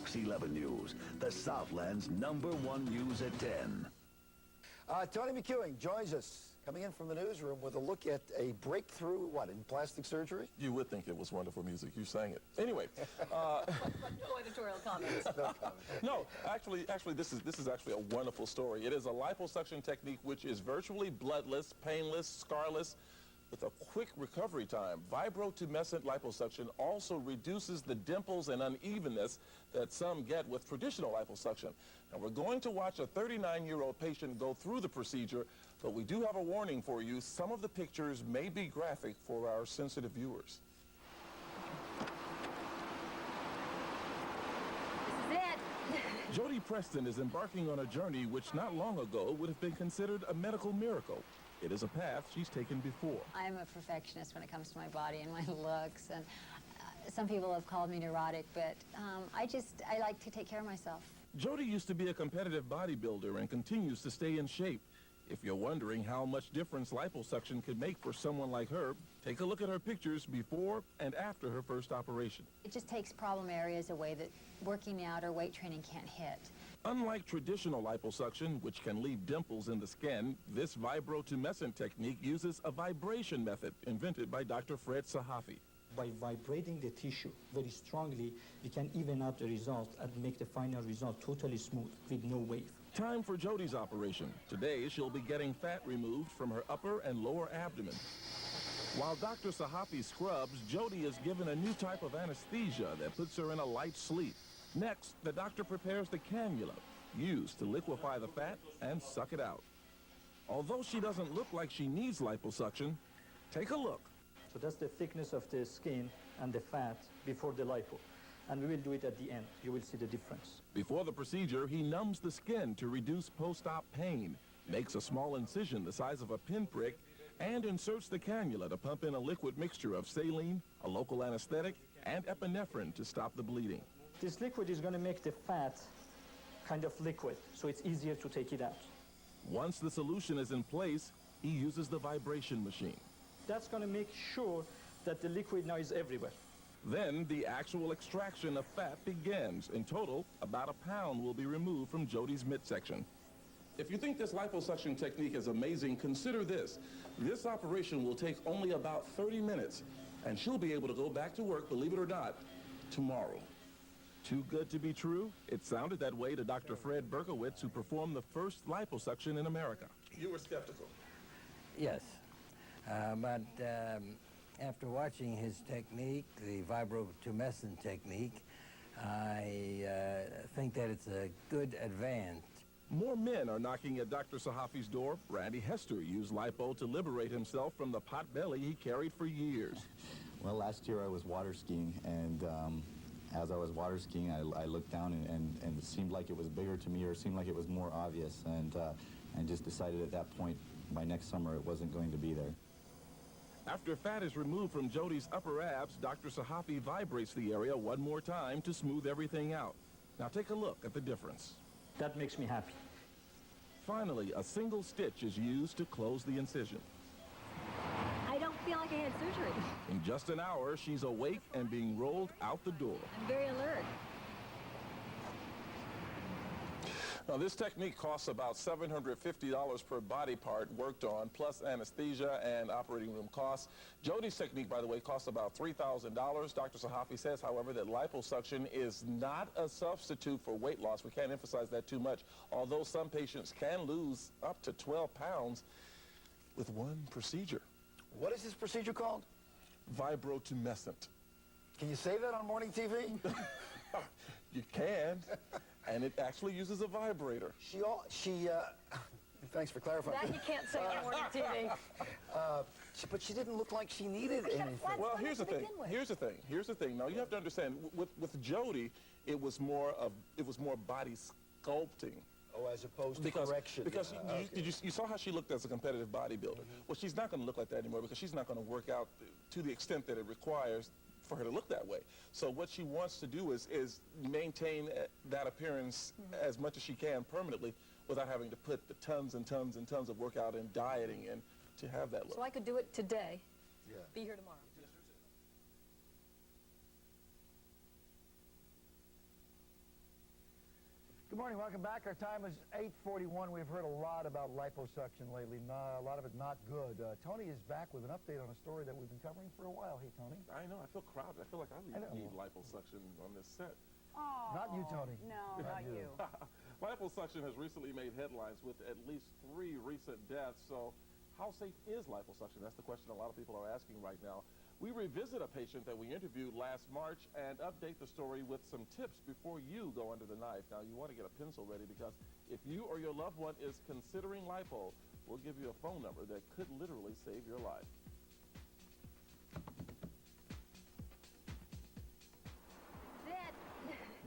Fox 11 News, the Southland's #1 news at 10. Tony McEwing joins us, coming in from the newsroom with a look at a breakthrough, in plastic surgery? You would think it was wonderful music. You sang it. Anyway. No editorial comments. No comment. No, actually, this is actually a wonderful story. It is a liposuction technique which is virtually bloodless, painless, scarless, with a quick recovery time. Vibrotumescent liposuction also reduces the dimples and unevenness that some get with traditional liposuction. Now, we're going to watch a 39-year-old patient go through the procedure, but we do have a warning for you. Some of the pictures may be graphic for our sensitive viewers. This is it. Jody Preston is embarking on a journey which not long ago would have been considered a medical miracle. It is a path she's taken before. I'm a perfectionist when it comes to my body and my looks, and some people have called me neurotic, but I like to take care of myself. Jody used to be a competitive bodybuilder and continues to stay in shape. If you're wondering how much difference liposuction could make for someone like her, take a look at her pictures before and after her first operation. It just takes problem areas away that working out or weight training can't hit. Unlike traditional liposuction, which can leave dimples in the skin, this vibrotumescent technique uses a vibration method invented by Dr. Fred Sahafi. By vibrating the tissue very strongly, we can even out the result and make the final result totally smooth with no wave. Time for Jody's operation. Today, she'll be getting fat removed from her upper and lower abdomen. While Dr. Sahafi scrubs, Jody is given a new type of anesthesia that puts her in a light sleep. Next, the doctor prepares the cannula, used to liquefy the fat and suck it out. Although she doesn't look like she needs liposuction, take a look. So that's the thickness of the skin and the fat before the lipo. And we will do it at the end. You will see the difference. Before the procedure, he numbs the skin to reduce post-op pain, makes a small incision the size of a pinprick, and inserts the cannula to pump in a liquid mixture of saline, a local anesthetic, and epinephrine to stop the bleeding. This liquid is going to make the fat kind of liquid, so it's easier to take it out. Once the solution is in place, he uses the vibration machine. That's going to make sure that the liquid now is everywhere. Then the actual extraction of fat begins. In total, about 1 pound will be removed from Jody's midsection. If you think this liposuction technique is amazing, consider this. This operation will take only about 30 minutes, and she'll be able to go back to work, believe it or not, tomorrow. Too good to be true? It sounded that way to Dr. Fred Berkowitz, who performed the first liposuction in America. You were skeptical. Yes, but after watching his technique, the vibrotumescent technique, I think that it's a good advance. More men are knocking at Dr. Sahafi's door. Randy Hester used lipo to liberate himself from the pot belly he carried for years. Well, last year I was water skiing, and as I was water skiing, I looked down and it seemed like it was bigger to me, or it seemed like it was more obvious, and just decided at that point, by next summer, it wasn't going to be there. After fat is removed from Jody's upper abs, Dr. Sahafi vibrates the area one more time to smooth everything out. Now take a look at the difference. That makes me happy. Finally, a single stitch is used to close the incision. I don't feel like I had surgery. In just an hour, she's awake and being rolled out the door. I'm very alert. Now, this technique costs about $750 per body part worked on, plus anesthesia and operating room costs. Jody's technique, by the way, costs about $3,000. Dr. Sahafi says, however, that liposuction is not a substitute for weight loss. We can't emphasize that too much, although some patients can lose up to 12 pounds with one procedure. What is this procedure called? Vibrotumescent. Can you say that on morning TV? You can, and it actually uses a vibrator. Thanks for clarifying. That you can't say on morning TV. But she didn't look like she needed anything. Well, here's the thing. Here's the thing. Now, you have to understand, with Jody, it was more body sculpting. Oh, as opposed to correction. Because you saw how she looked as a competitive bodybuilder. Mm-hmm. Well, she's not going to look like that anymore because she's not going to work out to the extent that it requires for her to look that way. So what she wants to do is maintain that appearance as much as she can permanently without having to put the tons and tons and tons of workout and dieting in to have that look. So I could do it today. Yeah. Be here tomorrow. Good morning, welcome back. Our time is 8:41. We've heard a lot about liposuction lately. A lot of it not good. Tony is back with an update on a story that we've been covering for a while. Hey, Tony. I know, I feel crowded. I feel like I need liposuction on this set. Oh, Not you, Tony. No, not you. Liposuction has recently made headlines with at least 3 recent deaths. So how safe is liposuction? That's the question a lot of people are asking right now. We revisit a patient that we interviewed last March and update the story with some tips before you go under the knife. Now, you want to get a pencil ready because if you or your loved one is considering lipo, we'll give you a phone number that could literally save your life.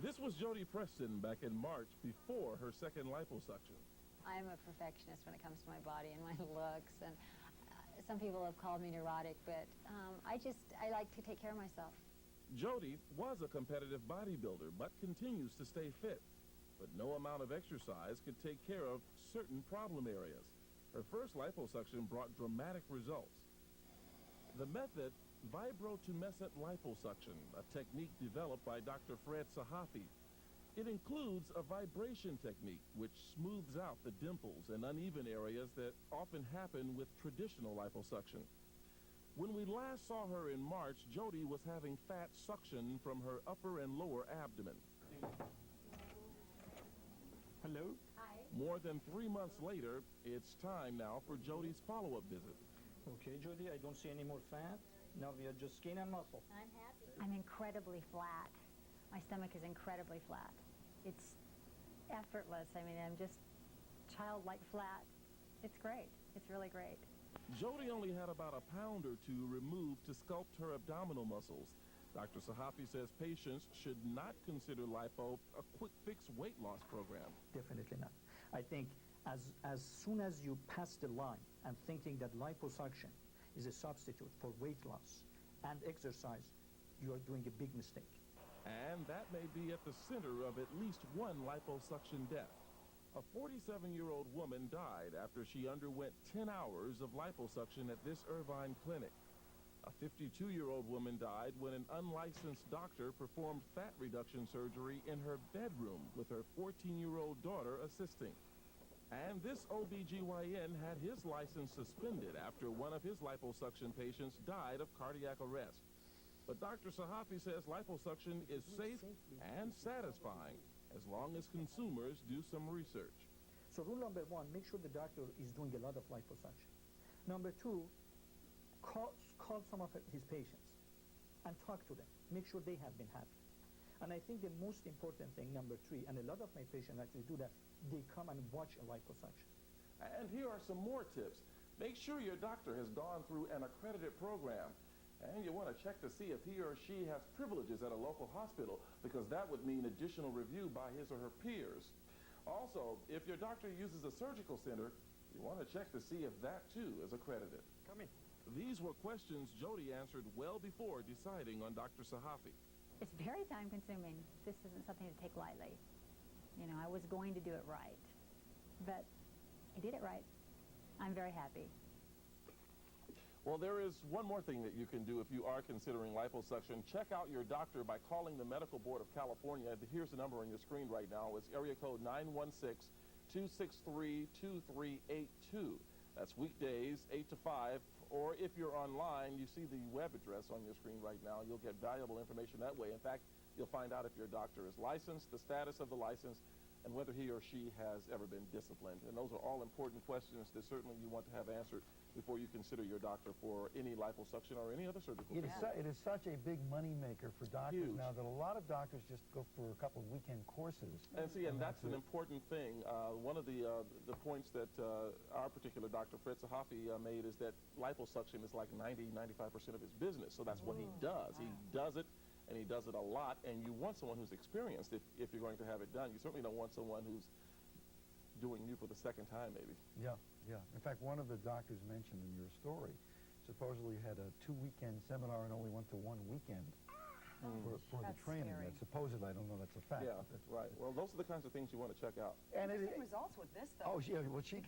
This was Jody Preston back in March before her second liposuction. I'm a perfectionist when it comes to my body and my looks, and some people have called me neurotic, but I like to take care of myself. Jody was a competitive bodybuilder, but continues to stay fit. But no amount of exercise could take care of certain problem areas. Her first liposuction brought dramatic results. The method, vibrotumescent liposuction, a technique developed by Dr. Fred Sahafi. It includes a vibration technique which smooths out the dimples and uneven areas that often happen with traditional liposuction. When we last saw her in March, Jody was having fat suction from her upper and lower abdomen. Hello? Hi. More than 3 months later, it's time now for Jody's follow-up visit. Okay, Jody, I don't see any more fat. Now we are just skin and muscle. I'm happy. I'm incredibly flat. My stomach is incredibly flat. It's effortless. I mean, I'm just childlike flat. It's great. It's really great. Jody only had about a pound or 2 removed to sculpt her abdominal muscles. Dr. Sahafi says patients should not consider lipo a quick fix weight loss program. Definitely not. I think as soon as you pass the line and thinking that liposuction is a substitute for weight loss and exercise, you are doing a big mistake. And that may be at the center of at least one liposuction death. A 47-year-old woman died after she underwent 10 hours of liposuction at this Irvine clinic. A 52-year-old woman died when an unlicensed doctor performed fat reduction surgery in her bedroom with her 14-year-old daughter assisting. And this OBGYN had his license suspended after one of his liposuction patients died of cardiac arrest. But Dr. Sahafi says liposuction is safe and satisfying as long as consumers do some research. So rule number 1, make sure the doctor is doing a lot of liposuction. Number 2, call some of his patients and talk to them. Make sure they have been happy. And I think the most important thing, number 3, and a lot of my patients actually do that, they come and watch a liposuction. And here are some more tips. Make sure your doctor has gone through an accredited program. And you want to check to see if he or she has privileges at a local hospital, because that would mean additional review by his or her peers. Also, if your doctor uses a surgical center, you want to check to see if that too is accredited. Come in. These were questions Jody answered well before deciding on Dr. Sahafi. It's very time-consuming. This isn't something to take lightly. You know, I was going to do it right, but I did it right. I'm very happy. Well, there is one more thing that you can do if you are considering liposuction. Check out your doctor by calling the Medical Board of California. Here's the number on your screen right now. It's area code 916-263-2382. That's weekdays, 8 to 5. Or if you're online, you see the web address on your screen right now. You'll get valuable information that way. In fact, you'll find out if your doctor is licensed, the status of the license, and whether he or she has ever been disciplined. And those are all important questions that certainly you want to have answered before you consider your doctor for any liposuction or any other surgical procedure. It is such a big money maker for doctors Huge. now that a lot of doctors just go for a couple of weekend courses. And see, and that's an important thing. One of the points that our particular doctor, Fred Sahafi, made is that liposuction is like 90-95% of his business. So that's what he does. Wow. He does it, and he does it a lot. And you want someone who's experienced if you're going to have it done. You certainly don't want someone who's doing you for the second time, maybe. Yeah, yeah. In fact, one of the doctors mentioned in your story supposedly had a 2-weekend seminar and only went to 1 weekend. for the That's training. scary. That supposedly, I don't know that's a fact. Yeah, but that's- right. Well, those are the kinds of things you want to check out. And it, Interesting results with this, though. oh, yeah, well, she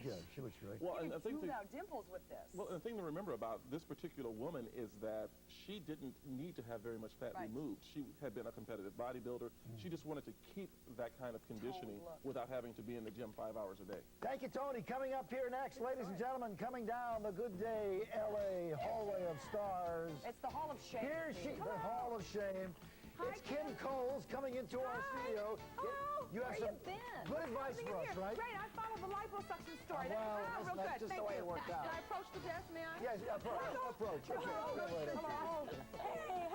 looks great. Well, You and I can think smooth out dimples with this. well, and the thing to remember about this particular woman is that she didn't need to have very much fat Right. removed. She had been a competitive bodybuilder. She just wanted to keep that kind of conditioning look. without having to be in the gym 5 hours a day. Thank you, Tony. Coming up here next, ladies and gentlemen, coming down the Good Day LA Hallway of Stars. It's the Hall of Shame. Here she, the Hall of Shame. It's Kim Coles coming into our studio. Hello. You have Where some you been? good advice for us, right? Great. I followed the liposuction story. Well, Real that's good. just the Thank way you. it worked out. Can I approach the desk, may I? Yes, approach. Hello. Okay, Hello. go right ahead. Hello. Hey,